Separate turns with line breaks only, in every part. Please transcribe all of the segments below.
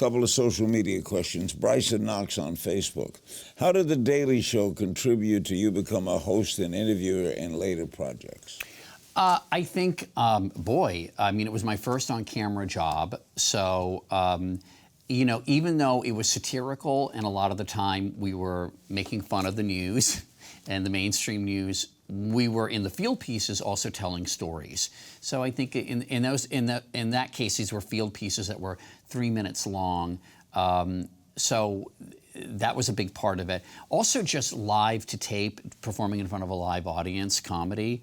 couple of social media questions. Bryson Knox on Facebook. How did The Daily Show contribute to you become a host and interviewer in later projects?
I think, it was my first on-camera job. So, even though it was satirical and a lot of the time we were making fun of the news and the mainstream news, we were in the field pieces also telling stories. So I think in that case, these were field pieces that were 3 minutes long. So that was a big part of it. Also, just live to tape, performing in front of a live audience, comedy.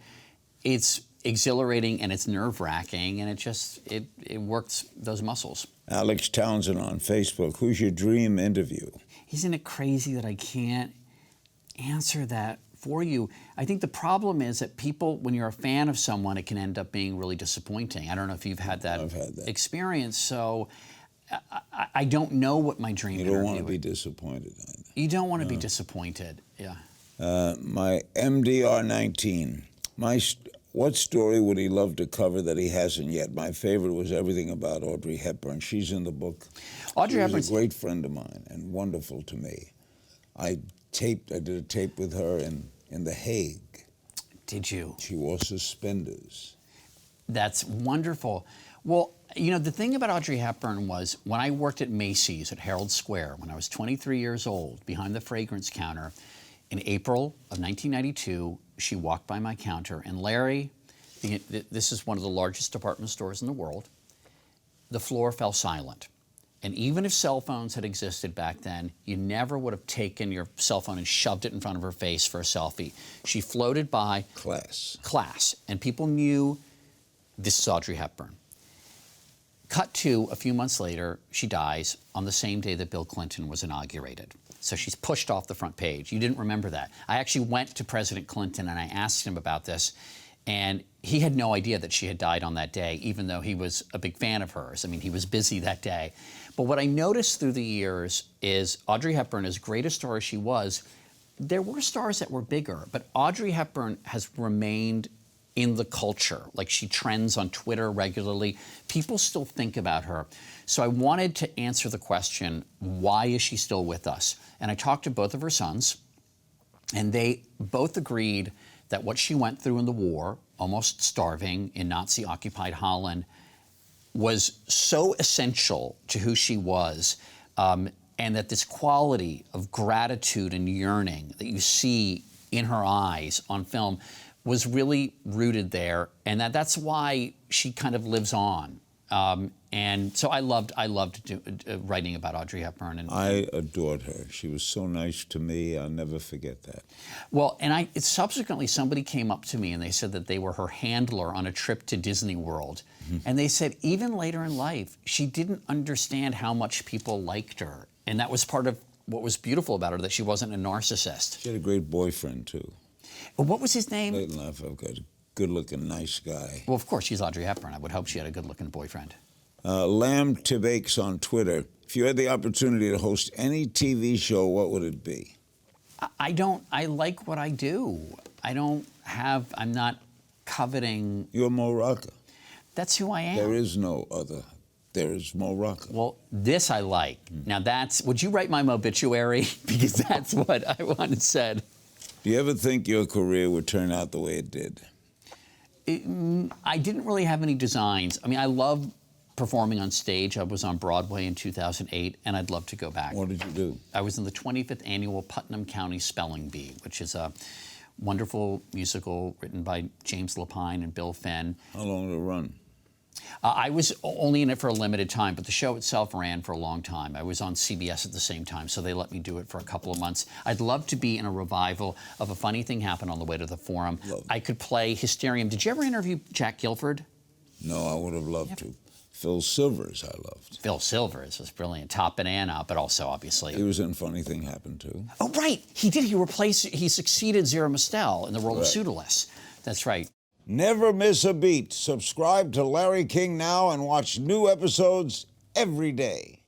It's exhilarating and it's nerve-wracking, and it works those muscles.
Alex Townsend on Facebook. Who's your dream interview?
Isn't it crazy that I can't answer that for you? I think the problem is that people, when you're a fan of someone, it can end up being really disappointing. I don't know if you've had that,
I've had that
experience, so I don't know what my dream interview is.
You don't want to be disappointed either.
You don't want to be disappointed, yeah.
My MDR19. What story would he love to cover that he hasn't yet? My favorite was everything about Audrey Hepburn. She's in the book.
Audrey Hepburn's
a great friend of mine and wonderful to me. I did a tape with her in The Hague.
Did you?
She wore suspenders.
That's wonderful. Well, the thing about Audrey Hepburn was when I worked at Macy's at Herald Square when I was 23 years old, behind the fragrance counter, in April of 1992, she walked by my counter, and Larry, this is one of the largest department stores in the world, the floor fell silent. And even if cell phones had existed back then, you never would have taken your cell phone and shoved it in front of her face for a selfie. She floated by. Class. And people knew this is Audrey Hepburn. Cut to, a few months later, she dies on the same day that Bill Clinton was inaugurated. So she's pushed off the front page. You didn't remember that. I actually went to President Clinton and I asked him about this, and he had no idea that she had died on that day, even though he was a big fan of hers. I mean, he was busy that day. But what I noticed through the years is Audrey Hepburn, as great a star as she was, there were stars that were bigger, but Audrey Hepburn has remained in the culture. Like, she trends on Twitter regularly. People still think about her. So I wanted to answer the question, why is she still with us? And I talked to both of her sons, and they both agreed that what she went through in the war, almost starving in Nazi-occupied Holland, was so essential to who she was, and that this quality of gratitude and yearning that you see in her eyes on film was really rooted there, and that's why she kind of lives on. And so I loved writing about Audrey Hepburn. And
I adored her. She was so nice to me. I'll never forget that.
Well, and subsequently somebody came up to me and they said that they were her handler on a trip to Disney World. And they said even later in life, she didn't understand how much people liked her. And that was part of what was beautiful about her, that she wasn't a narcissist.
She had a great boyfriend, too.
Well, what was his name?
Late in life, I've got a good-looking, nice guy.
Well, of course, she's Audrey Hepburn. I would hope she had a good-looking boyfriend.
Lamb Tibakes on Twitter. If you had the opportunity to host any TV show, what would it be?
I like what I do. I'm not coveting.
You're Mo Rocca.
That's who I am.
There is no other. There is Mo Rocca.
Well, this I like. Now would you write my obituary? Because that's what I once said.
Do you ever think your career would turn out the way it did?
I didn't really have any designs. I mean, I love performing on stage. I was on Broadway in 2008, and I'd love to go back.
What did you do?
I was in the 25th Annual Putnam County Spelling Bee, which is a wonderful musical written by James Lapine and Bill Finn.
How long did it run?
I was only in it for a limited time, but the show itself ran for a long time. I was on CBS at the same time, so they let me do it for a couple of months. I'd love to be in a revival of A Funny Thing Happened on the Way to the Forum. I could play Hysterium. Did you ever interview Jack Guilford?
No, I would have loved to. Phil Silvers, I loved.
Phil Silvers was brilliant. Top Banana, but also, obviously.
He was in Funny Thing Happened, too.
Oh, right. He did. He succeeded Zero Mostel in the role of Pseudolus. That's right.
Never miss a beat. Subscribe to Larry King now and watch new episodes every day.